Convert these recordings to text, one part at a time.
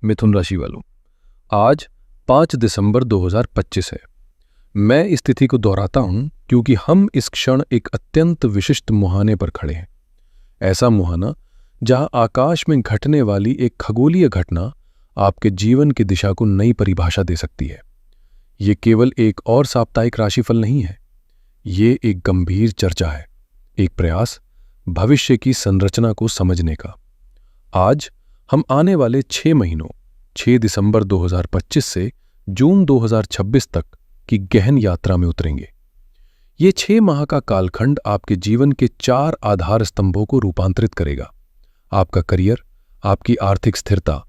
मिथुन राशि वालों, आज 5 दिसंबर 2025 है। मैं इस तिथि को दोहराता हूं क्योंकि हम इस क्षण एक अत्यंत विशिष्ट मुहाने पर खड़े हैं। ऐसा मुहाना जहां आकाश में घटने वाली एक खगोलीय घटना आपके जीवन की दिशा को नई परिभाषा दे सकती है। ये केवल एक और साप्ताहिक राशिफल नहीं है, ये एक गंभीर चर्चा है, एक प्रयास भविष्य की संरचना को समझने का। आज हम आने वाले 6 महीनों 6 दिसंबर 2025 से जून 2026 तक की गहन यात्रा में उतरेंगे। ये 6 माह का कालखंड आपके जीवन के 4 आधार स्तंभों को रूपांतरित करेगा। आपका करियर, आपकी आर्थिक स्थिरता,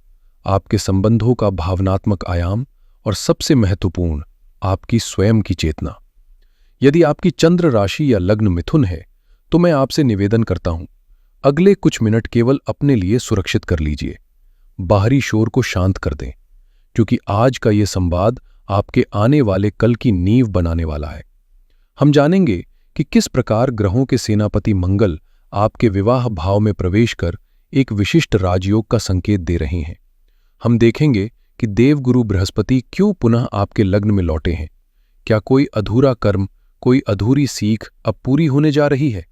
आपके संबंधों का भावनात्मक आयाम और सबसे महत्वपूर्ण, आपकी स्वयं की चेतना। यदि आपकी चंद्र राशि या लग्न मिथुन है तो मैं आपसे निवेदन करता हूं, अगले कुछ मिनट केवल अपने लिए सुरक्षित कर लीजिए। बाहरी शोर को शांत कर दें, क्योंकि आज का ये संवाद आपके आने वाले कल की नींव बनाने वाला है। हम जानेंगे कि किस प्रकार ग्रहों के सेनापति मंगल आपके विवाह भाव में प्रवेश कर एक विशिष्ट राजयोग का संकेत दे रहे हैं। हम देखेंगे कि देवगुरु बृहस्पति क्यों पुनः आपके लग्न में लौटे हैं। क्या कोई अधूरा कर्म, कोई अधूरी सीख अब पूरी होने जा रही है?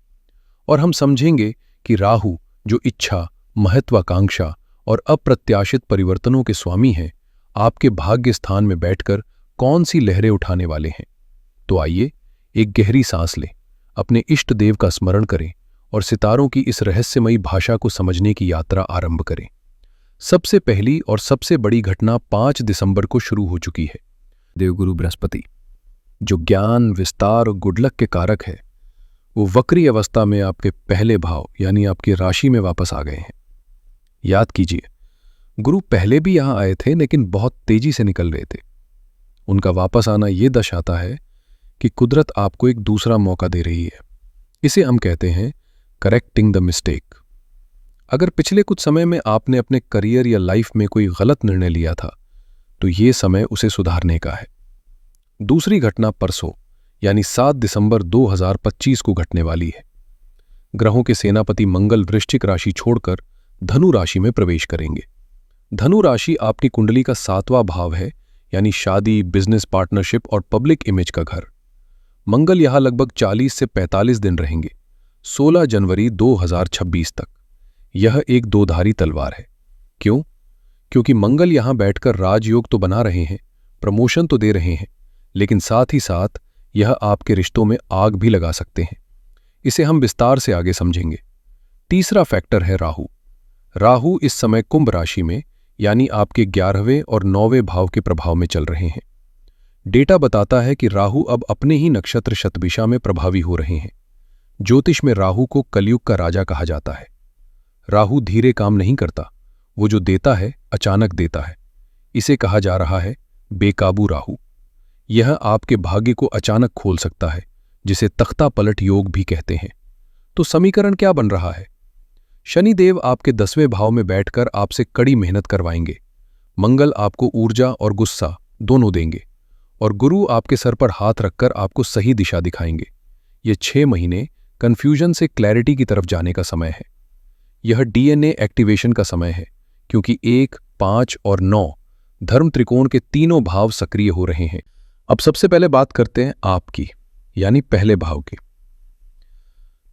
और हम समझेंगे कि राहु, जो इच्छा, महत्वाकांक्षा और अप्रत्याशित परिवर्तनों के स्वामी हैं, आपके भाग्य स्थान में बैठकर कौन सी लहरें उठाने वाले हैं। तो आइए एक गहरी सांस लें, अपने इष्ट देव का स्मरण करें और सितारों की इस रहस्यमयी भाषा को समझने की यात्रा आरंभ करें। सबसे पहली और सबसे बड़ी घटना 5 दिसंबर को शुरू हो चुकी है। देवगुरु बृहस्पति, जो ज्ञान, विस्तार और गुडलक के कारक है, वो वक्री अवस्था में आपके पहले भाव यानी आपकी राशि में वापस आ गए हैं। याद कीजिए, गुरु पहले भी यहां आए थे लेकिन बहुत तेजी से निकल रहे थे। उनका वापस आना यह दर्शाता है कि कुदरत आपको एक दूसरा मौका दे रही है। इसे हम कहते हैं करेक्टिंग द मिस्टेक। अगर पिछले कुछ समय में आपने अपने करियर या लाइफ में कोई गलत निर्णय लिया था, तो ये समय उसे सुधारने का है। दूसरी घटना परसों यानी 7 दिसंबर 2025 को घटने वाली है। ग्रहों के सेनापति मंगल वृश्चिक राशि छोड़कर धनु राशि में प्रवेश करेंगे। धनु राशि आपकी कुंडली का 7वां भाव है, यानी शादी, बिजनेस पार्टनरशिप और पब्लिक इमेज का घर। मंगल यहां लगभग 40 से 45 दिन रहेंगे, 16 जनवरी 2026 तक। यह एक दोधारी तलवार है। क्यों? क्योंकि मंगल यहां बैठकर राजयोग तो बना रहे हैं, प्रमोशन तो दे रहे हैं, लेकिन साथ ही साथ यह आपके रिश्तों में आग भी लगा सकते हैं। इसे हम विस्तार से आगे समझेंगे। तीसरा फैक्टर है राहु। राहु इस समय कुंभ राशि में यानी आपके 11वें और 9वें भाव के प्रभाव में चल रहे हैं। डेटा बताता है कि राहु अब अपने ही नक्षत्र शतभिषा में प्रभावी हो रहे हैं। ज्योतिष में राहु को कलयुग का राजा कहा जाता है। राहु धीरे काम नहीं करता, वो जो देता है अचानक देता है। इसे कहा जा रहा है बेकाबू राहु। यह आपके भाग्य को अचानक खोल सकता है, जिसे तख्ता पलट योग भी कहते हैं। तो समीकरण क्या बन रहा है? शनिदेव आपके 10वें भाव में बैठकर आपसे कड़ी मेहनत करवाएंगे। मंगल आपको ऊर्जा और गुस्सा दोनों देंगे और गुरु आपके सर पर हाथ रखकर आपको सही दिशा दिखाएंगे। ये 6 महीने कंफ्यूजन से क्लैरिटी की तरफ जाने का समय है। यह डीएनए एक्टिवेशन का समय है, क्योंकि 1, 5 और 9 धर्म त्रिकोण के तीनों भाव सक्रिय हो रहे हैं। अब सबसे पहले बात करते हैं आपकी यानी पहले भाव की।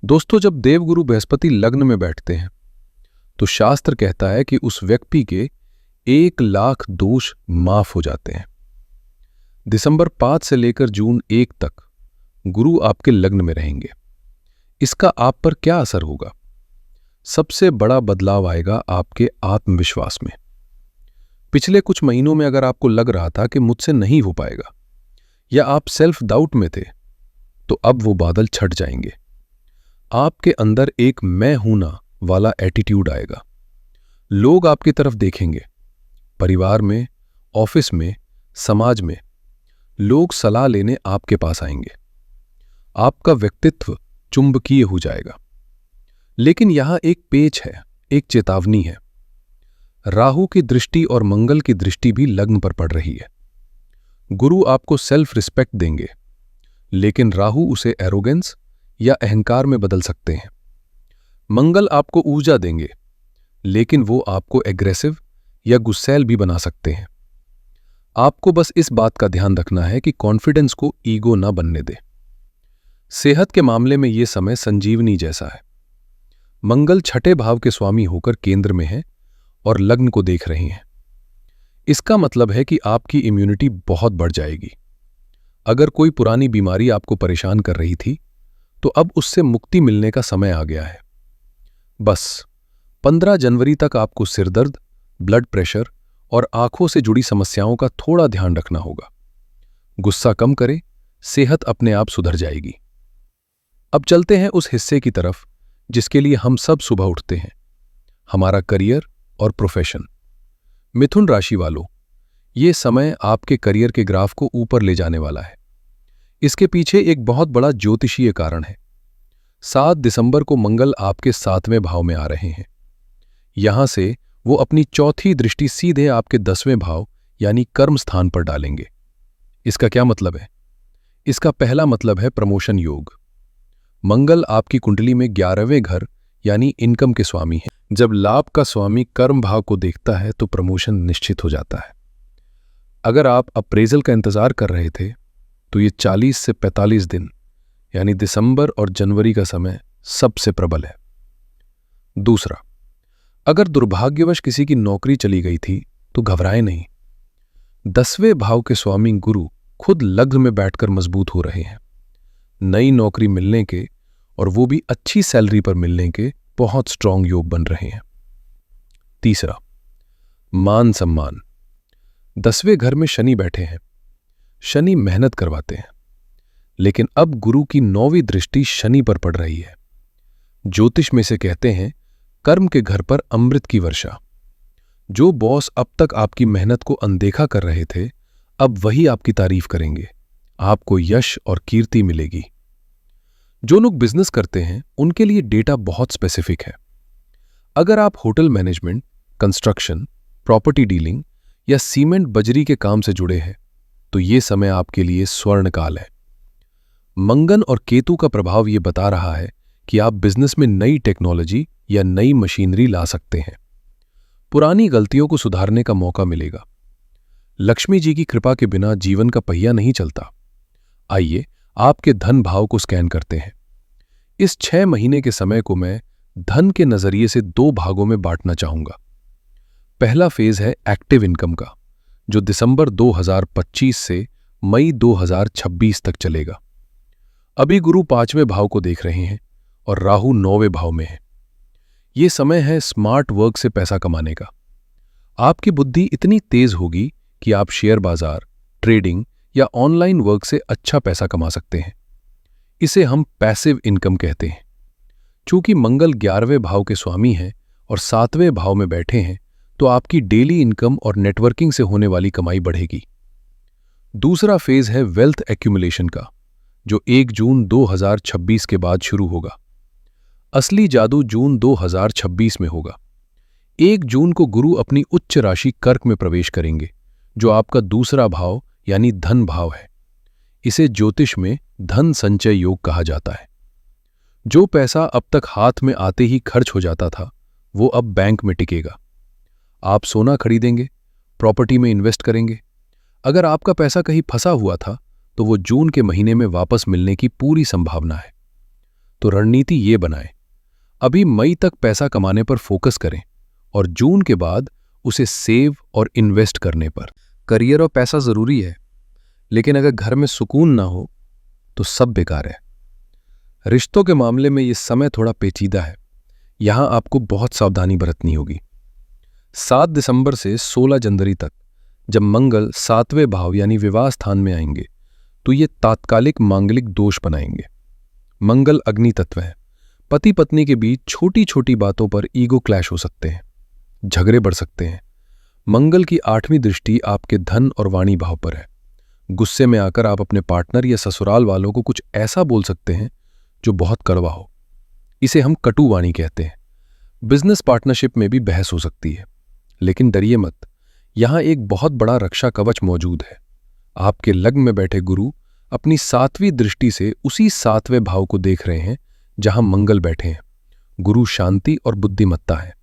दोस्तों, जब देवगुरु बृहस्पति लग्न में बैठते हैं तो शास्त्र कहता है कि उस व्यक्ति के 1 लाख दोष माफ हो जाते हैं। दिसंबर 5 से लेकर जून 1 तक गुरु आपके लग्न में रहेंगे। इसका आप पर क्या असर होगा? सबसे बड़ा बदलाव आएगा आपके आत्मविश्वास में। पिछले कुछ महीनों में अगर आपको लग रहा था कि मुझसे नहीं हो पाएगा या आप सेल्फ डाउट में थे, तो अब वो बादल छट जाएंगे। आपके अंदर एक मैं हूं ना वाला एटीट्यूड आएगा। लोग आपकी तरफ देखेंगे। परिवार में, ऑफिस में, समाज में लोग सलाह लेने आपके पास आएंगे। आपका व्यक्तित्व चुंबकीय हो जाएगा। लेकिन यहां एक पेच है, एक चेतावनी है। राहु की दृष्टि और मंगल की दृष्टि भी लग्न पर पड़ रही है। गुरु आपको सेल्फ रिस्पेक्ट देंगे, लेकिन राहु उसे एरोगेंस या अहंकार में बदल सकते हैं। मंगल आपको ऊर्जा देंगे, लेकिन वो आपको एग्रेसिव या गुस्सैल भी बना सकते हैं। आपको बस इस बात का ध्यान रखना है कि कॉन्फिडेंस को ईगो ना बनने दे। सेहत के मामले में यह समय संजीवनी जैसा है। मंगल छठे भाव के स्वामी होकर केंद्र में है और लग्न को देख रहे हैं। इसका मतलब है कि आपकी इम्यूनिटी बहुत बढ़ जाएगी। अगर कोई पुरानी बीमारी आपको परेशान कर रही थी तो अब उससे मुक्ति मिलने का समय आ गया है। बस 15 जनवरी तक आपको सिरदर्द, ब्लड प्रेशर और आंखों से जुड़ी समस्याओं का थोड़ा ध्यान रखना होगा। गुस्सा कम करें, सेहत अपने आप सुधर जाएगी। अब चलते हैं उस हिस्से की तरफ जिसके लिए हम सब सुबह उठते हैं, हमारा करियर और प्रोफेशन। मिथुन राशि वालों, ये समय आपके करियर के ग्राफ को ऊपर ले जाने वाला है। इसके पीछे एक बहुत बड़ा ज्योतिषीय कारण है। 7 दिसंबर को मंगल आपके 7वें भाव में आ रहे हैं। यहां से वो अपनी चौथी दृष्टि सीधे आपके 10वें भाव यानी कर्म स्थान पर डालेंगे। इसका क्या मतलब है? इसका पहला मतलब है प्रमोशन योग। मंगल आपकी कुंडली में 11वें घर यानी इनकम के स्वामी है। जब लाभ का स्वामी कर्म भाव को देखता है तो प्रमोशन निश्चित हो जाता है। अगर आप अप्रेजल का इंतजार कर रहे थे तो ये 40 से 45 दिन यानी दिसंबर और जनवरी का समय सबसे प्रबल है। दूसरा, अगर दुर्भाग्यवश किसी की नौकरी चली गई थी तो घबराएं नहीं। 10वें भाव के स्वामी गुरु खुद लग्न में बैठकर मजबूत हो रहे हैं। नई नौकरी मिलने के और वो भी अच्छी सैलरी पर मिलने के बहुत स्ट्रांग योग बन रहे हैं। तीसरा, मान सम्मान। 10वें घर में शनि बैठे हैं। शनि मेहनत करवाते हैं, लेकिन अब गुरु की 9वीं दृष्टि शनि पर पड़ रही है। ज्योतिष में से कहते हैं कर्म के घर पर अमृत की वर्षा। जो बॉस अब तक आपकी मेहनत को अनदेखा कर रहे थे, अब वही आपकी तारीफ करेंगे। आपको यश और कीर्ति मिलेगी। जो लोग बिजनेस करते हैं उनके लिए डेटा बहुत स्पेसिफिक है। अगर आप hotel management, construction, property dealing या सीमेंट बजरी के काम से जुड़े हैं तो ये समय आपके लिए स्वर्ण काल है। मंगल और केतु का प्रभाव ये बता रहा है कि आप बिजनेस में नई टेक्नोलॉजी या नई मशीनरी ला सकते हैं। पुरानी गलतियों को सुधारने का मौका मिलेगा। लक्ष्मी जी की कृपा के बिना जीवन का पहिया नहीं चलता। आइए आपके धन भाव को स्कैन करते हैं। इस 6 महीने के समय को मैं धन के नजरिए से 2 भागों में बांटना चाहूंगा। पहला फेज है एक्टिव इनकम का, जो दिसंबर 2025 से मई 2026 तक चलेगा। अभी गुरु 5वें भाव को देख रहे हैं और राहु 9वें भाव में है। यह समय है स्मार्ट वर्क से पैसा कमाने का। आपकी बुद्धि इतनी तेज होगी कि आप शेयर बाजार, ट्रेडिंग या ऑनलाइन वर्क से अच्छा पैसा कमा सकते हैं। इसे हम पैसिव इनकम कहते हैं। चूंकि मंगल 11वें भाव के स्वामी हैं और 7वें भाव में बैठे हैं तो आपकी डेली इनकम और नेटवर्किंग से होने वाली कमाई बढ़ेगी। दूसरा फेज है वेल्थ एक्यूमुलेशन का, जो 1 जून 2026 के बाद शुरू होगा। असली जादू जून 2026 में होगा। 1 जून को गुरु अपनी उच्च राशि कर्क में प्रवेश करेंगे, जो आपका दूसरा भाव यानी धन भाव है। इसे ज्योतिष में धन संचय योग कहा जाता है। जो पैसा अब तक हाथ में आते ही खर्च हो जाता था, वो अब बैंक में टिकेगा। आप सोना खरीदेंगे, प्रॉपर्टी में इन्वेस्ट करेंगे। अगर आपका पैसा कहीं फंसा हुआ था तो वो जून के महीने में वापस मिलने की पूरी संभावना है। तो रणनीति ये बनाएं, अभी मई तक पैसा कमाने पर फोकस करें और जून के बाद उसे सेव और इन्वेस्ट करने पर। करियर और पैसा जरूरी है, लेकिन अगर घर में सुकून ना हो तो सब बेकार है। रिश्तों के मामले में यह समय थोड़ा पेचीदा है। यहां आपको बहुत सावधानी बरतनी होगी। 7 दिसंबर से 16 जनवरी तक जब मंगल 7वें भाव यानी विवाह स्थान में आएंगे तो ये तात्कालिक मांगलिक दोष बनाएंगे। मंगल अग्नि तत्व है। पति पत्नी के बीच छोटी छोटी बातों पर ईगो क्लैश हो सकते हैं, झगड़े बढ़ सकते हैं। मंगल की 8वीं दृष्टि आपके धन और वाणी भाव पर है। गुस्से में आकर आप अपने पार्टनर या ससुराल वालों को कुछ ऐसा बोल सकते हैं जो बहुत कड़वा हो। इसे हम कटु वाणी कहते हैं। बिजनेस पार्टनरशिप में भी बहस हो सकती है, लेकिन डरिए मत, यहां एक बहुत बड़ा रक्षा कवच मौजूद है। आपके लग्न में बैठे गुरु अपनी 7वीं दृष्टि से उसी 7वें भाव को देख रहे हैं जहां मंगल बैठे हैं। गुरु शांति और बुद्धिमत्ता है।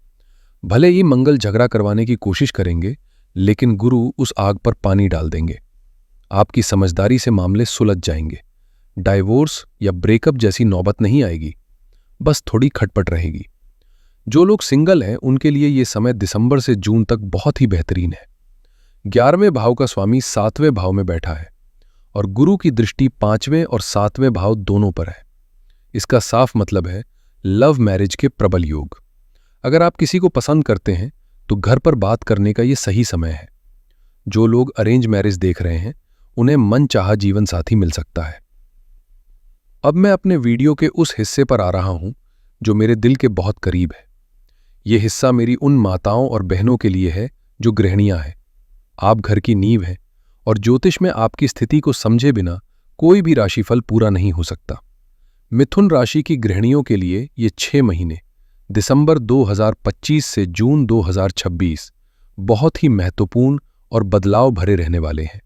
भले ही मंगल झगड़ा करवाने की कोशिश करेंगे, लेकिन गुरु उस आग पर पानी डाल देंगे। आपकी समझदारी से मामले सुलझ जाएंगे। डाइवोर्स या ब्रेकअप जैसी नौबत नहीं आएगी, बस थोड़ी खटपट रहेगी। जो लोग सिंगल हैं उनके लिए ये समय दिसंबर से जून तक बहुत ही बेहतरीन है। 11वें भाव का स्वामी 7वें भाव में बैठा है और गुरु की दृष्टि 5वें और 7वें भाव दोनों पर है। इसका साफ मतलब है लव मैरिज के प्रबल योग। अगर आप किसी को पसंद करते हैं तो घर पर बात करने का ये सही समय है। जो लोग अरेंज मैरिज देख रहे हैं उन्हें मनचाहा जीवन साथी मिल सकता है। अब मैं अपने वीडियो के उस हिस्से पर आ रहा हूं जो मेरे दिल के बहुत करीब है। यह हिस्सा मेरी उन माताओं और बहनों के लिए है जो गृहिणियां हैं। आप घर की नींव हैं और ज्योतिष में आपकी स्थिति को समझे बिना कोई भी राशिफल पूरा नहीं हो सकता। मिथुन राशि की गृहिणियों के लिए ये 6 महीने दिसंबर 2025 से जून 2026 बहुत ही महत्वपूर्ण और बदलाव भरे रहने वाले हैं।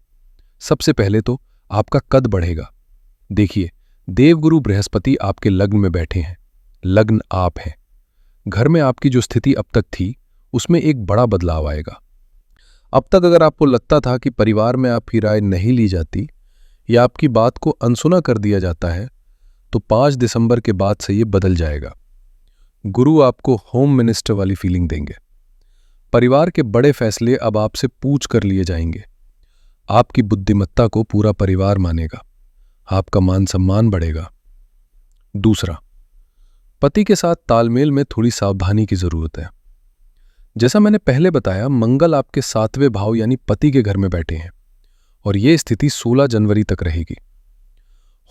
सबसे पहले तो आपका कद बढ़ेगा। देखिए, देवगुरु बृहस्पति आपके लग्न में बैठे हैं। लग्न आप हैं। घर में आपकी जो स्थिति अब तक थी उसमें एक बड़ा बदलाव आएगा। अब तक अगर आपको लगता था कि परिवार में आपकी राय नहीं ली जाती या आपकी बात को अनसुना कर दिया जाता है, तो 5 दिसंबर के बाद से ये बदल जाएगा। गुरु आपको होम मिनिस्टर वाली फीलिंग देंगे। परिवार के बड़े फैसले अब आपसे पूछ कर लिए जाएंगे। आपकी बुद्धिमत्ता को पूरा परिवार मानेगा। आपका मान सम्मान बढ़ेगा। दूसरा, पति के साथ तालमेल में थोड़ी सावधानी की जरूरत है। जैसा मैंने पहले बताया, मंगल आपके 7वें भाव यानी पति के घर में बैठे हैं और यह स्थिति 16 जनवरी तक रहेगी।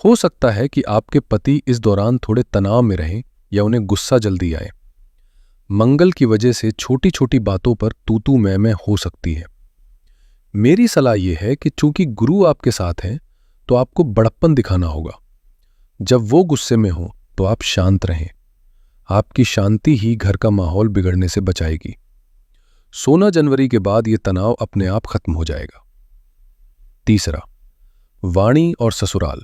हो सकता है कि आपके पति इस दौरान थोड़े तनाव में रहें या उन्हें गुस्सा जल्दी आए। मंगल की वजह से छोटी छोटी बातों पर तू मैं हो सकती है। मेरी सलाह यह है कि चूंकि गुरु आपके साथ हैं तो आपको बड़प्पन दिखाना होगा। जब वो गुस्से में हो तो आप शांत रहें। आपकी शांति ही घर का माहौल बिगड़ने से बचाएगी। 16 जनवरी के बाद ये तनाव अपने आप खत्म हो जाएगा। तीसरा, वाणी और ससुराल।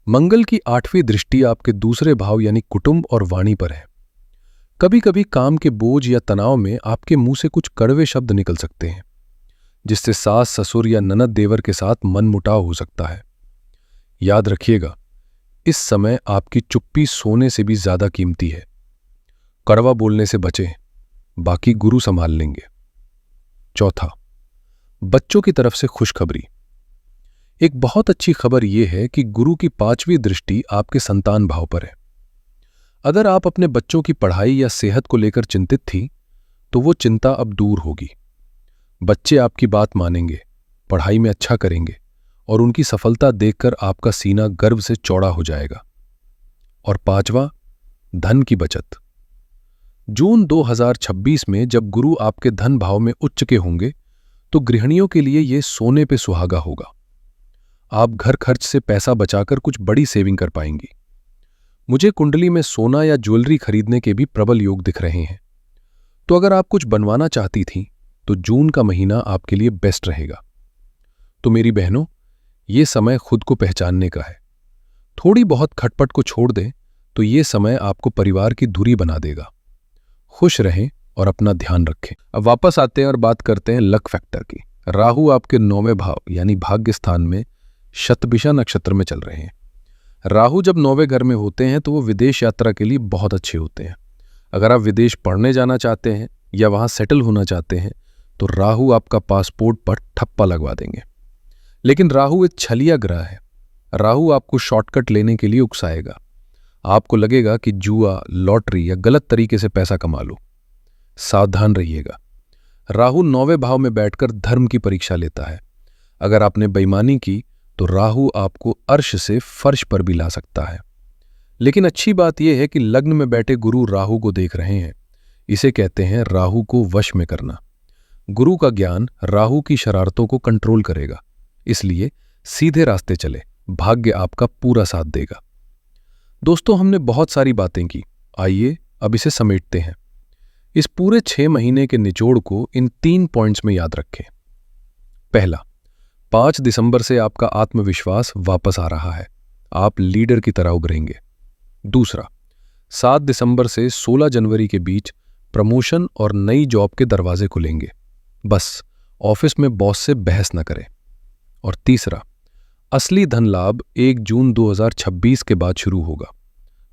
मंगल की 8वीं दृष्टि आपके दूसरे भाव यानी कुटुंब और वाणी पर है। कभी कभी काम के बोझ या तनाव में आपके मुंह से कुछ कड़वे शब्द निकल सकते हैं, जिससे सास ससुर या ननद देवर के साथ मनमुटाव हो सकता है। याद रखिएगा, इस समय आपकी चुप्पी सोने से भी ज्यादा कीमती है। कड़वा बोलने से बचें, बाकी गुरु संभाल लेंगे। चौथा, बच्चों की तरफ से खुशखबरी। एक बहुत अच्छी खबर यह है कि गुरु की 5वीं दृष्टि आपके संतान भाव पर है। अगर आप अपने बच्चों की पढ़ाई या सेहत को लेकर चिंतित थी तो वो चिंता अब दूर होगी। बच्चे आपकी बात मानेंगे, पढ़ाई में अच्छा करेंगे और उनकी सफलता देखकर आपका सीना गर्व से चौड़ा हो जाएगा। और 5वां, धन की बचत। जून 2026 में जब गुरु आपके धन भाव में उच्च के होंगे तो गृहिणियों के लिए यह सोने पे सुहागा होगा। आप घर खर्च से पैसा बचाकर कुछ बड़ी सेविंग कर पाएंगी। मुझे कुंडली में सोना या ज्वेलरी खरीदने के भी प्रबल योग दिख रहे हैं। तो अगर आप कुछ बनवाना चाहती थीं तो जून का महीना आपके लिए बेस्ट रहेगा। तो मेरी बहनों, ये समय खुद को पहचानने का है। थोड़ी बहुत खटपट को छोड़ दें तो ये समय आपको परिवार की धुरी बना देगा। खुश रहें और अपना ध्यान रखें। अब वापस आते हैं और बात करते हैं लक फैक्टर की। राहु आपके 9वें भाव यानी भाग्य स्थान में शतभिषा नक्षत्र में चल रहे हैं। राहु जब 9वें घर में होते हैं तो वो विदेश यात्रा के लिए बहुत अच्छे होते हैं। अगर आप विदेश पढ़ने जाना चाहते हैं या वहां सेटल होना चाहते हैं तो राहु आपका पासपोर्ट पर ठप्पा लगवा देंगे। लेकिन राहु एक छलिया ग्रह है। राहु आपको शॉर्टकट लेने के लिए उकसाएगा। आपको लगेगा कि जुआ, लॉटरी या गलत तरीके से पैसा कमा लो। सावधान रहिएगा। राहु 9वें भाव में बैठकर धर्म की परीक्षा लेता है। अगर आपने बेईमानी की तो राहु आपको अर्श से फर्श पर भी ला सकता है। लेकिन अच्छी बात यह है कि लग्न में बैठे गुरु राहु को देख रहे हैं। इसे कहते हैं राहु को वश में करना। गुरु का ज्ञान राहु की शरारतों को कंट्रोल करेगा। इसलिए सीधे रास्ते चले, भाग्य आपका पूरा साथ देगा। दोस्तों, हमने बहुत सारी बातें की। आइए अब इसे समेटते हैं। इस पूरे 6 महीने के निचोड़ को इन 3 पॉइंट्स में याद रखें। पहला, 5 दिसंबर से आपका आत्मविश्वास वापस आ रहा है। आप लीडर की तरह उभरेंगे। दूसरा, 7 दिसंबर से 16 जनवरी के बीच प्रमोशन और नई जॉब के दरवाजे खुलेंगे। बस ऑफिस में बॉस से बहस न करें। और तीसरा, असली धन लाभ 1 जून 2026 के बाद शुरू होगा।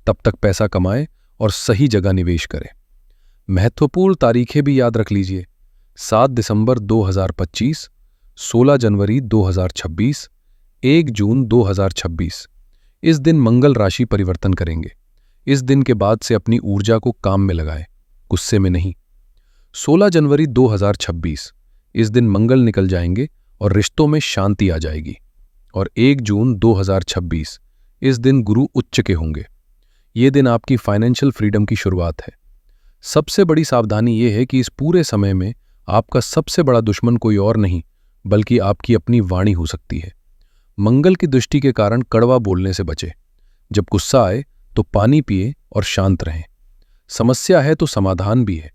तब तक पैसा कमाएं और सही जगह निवेश करें। महत्वपूर्ण तारीखें भी याद रख लीजिए। 7 दिसंबर 2025, 16 जनवरी 2026, 1 जून 2026। इस दिन मंगल राशि परिवर्तन करेंगे। इस दिन के बाद से अपनी ऊर्जा को काम में लगाएं, गुस्से में नहीं। 16 जनवरी 2026, इस दिन मंगल निकल जाएंगे और रिश्तों में शांति आ जाएगी। और 1 जून 2026, इस दिन गुरु उच्च के होंगे। ये दिन आपकी फाइनेंशियल फ्रीडम की शुरुआत है। सबसे बड़ी सावधानी यह है कि इस पूरे समय में आपका सबसे बड़ा दुश्मन कोई और नहीं बल्कि आपकी अपनी वाणी हो सकती है। मंगल की दृष्टि के कारण कड़वा बोलने से बचें। जब गुस्सा आए तो पानी पिए और शांत रहें। समस्या है तो समाधान भी है।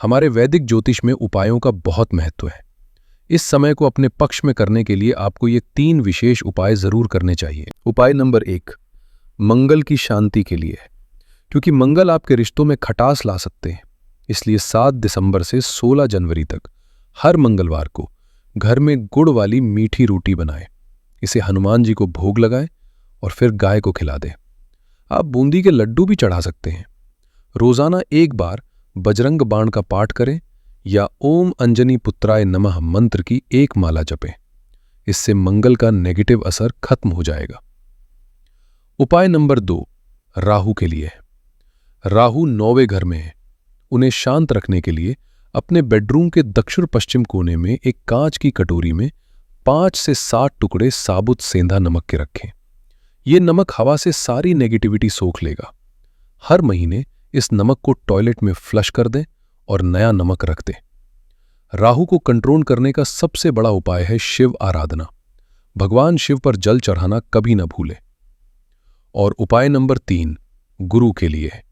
हमारे वैदिक ज्योतिष में उपायों का बहुत महत्व है। इस समय को अपने पक्ष में करने के लिए आपको ये 3 विशेष उपाय जरूर करने चाहिए। उपाय नंबर 1, मंगल की शांति के लिए है। क्योंकि मंगल आपके रिश्तों में खटास ला सकते हैं, इसलिए 7 दिसंबर से 16 जनवरी तक हर मंगलवार को घर में गुड़ वाली मीठी रोटी बनाएं। इसे हनुमान जी को भोग लगाएं और फिर गाय को खिला दें। आप बूंदी के लड्डू भी चढ़ा सकते हैं। रोजाना एक बार बजरंग बाण का पाठ करें या ओम अंजनी पुत्राय नमः मंत्र की एक माला जपें। इससे मंगल का नेगेटिव असर खत्म हो जाएगा। उपाय नंबर 2, राहु के लिए है। राहु 9वें घर में है। उन्हें शांत रखने के लिए अपने बेडरूम के दक्षिण पश्चिम कोने में एक कांच की कटोरी में 5 से 7 टुकड़े साबुत सेंधा नमक के रखें। ये नमक हवा से सारी नेगेटिविटी सोख लेगा। हर महीने इस नमक को टॉयलेट में फ्लश कर दें और नया नमक रख दें। राहु को कंट्रोल करने का सबसे बड़ा उपाय है शिव आराधना। भगवान शिव पर जल चढ़ाना कभी न भूलें। और उपाय नंबर 3, गुरु के लिए है।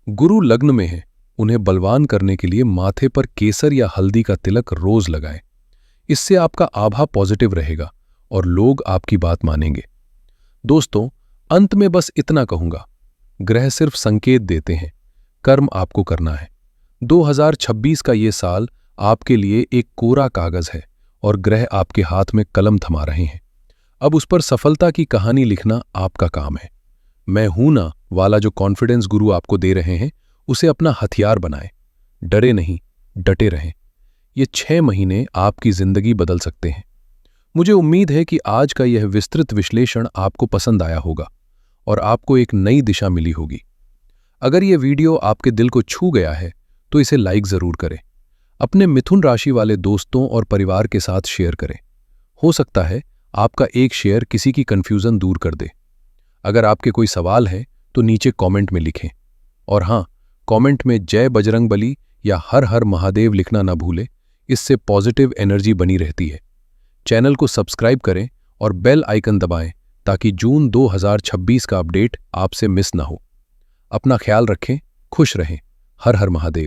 गुरु लग्न में है। उन्हें बलवान करने के लिए माथे पर केसर या हल्दी का तिलक रोज लगाएं। इससे आपका आभा पॉजिटिव रहेगा और लोग आपकी बात मानेंगे। दोस्तों, अंत में बस इतना कहूंगा, ग्रह सिर्फ संकेत देते हैं, कर्म आपको करना है। 2026 का ये साल आपके लिए एक कोरा कागज है और ग्रह आपके हाथ में कलम थमा रहे हैं। अब उस पर सफलता की कहानी लिखना आपका काम है। मैं हूं ना वाला जो कॉन्फिडेंस गुरु आपको दे रहे हैं, उसे अपना हथियार बनाएं। डरे नहीं, डटे रहें। ये 6 महीने आपकी जिंदगी बदल सकते हैं। मुझे उम्मीद है कि आज का यह विस्तृत विश्लेषण आपको पसंद आया होगा और आपको एक नई दिशा मिली होगी। अगर यह वीडियो आपके दिल को छू गया है तो इसे लाइक जरूर करें। अपने मिथुन राशि वाले दोस्तों और परिवार के साथ शेयर करें। हो सकता है आपका एक शेयर किसी की कंफ्यूजन दूर कर दे। अगर आपके कोई सवाल है तो नीचे कमेंट में लिखें। और हाँ, कमेंट में जय बजरंगबली या हर हर महादेव लिखना ना भूलें। इससे पॉजिटिव एनर्जी बनी रहती है। चैनल को सब्सक्राइब करें और बेल आइकन दबाएं ताकि जून 2026 का अपडेट आपसे मिस ना हो। अपना ख्याल रखें, खुश रहें। हर हर महादेव।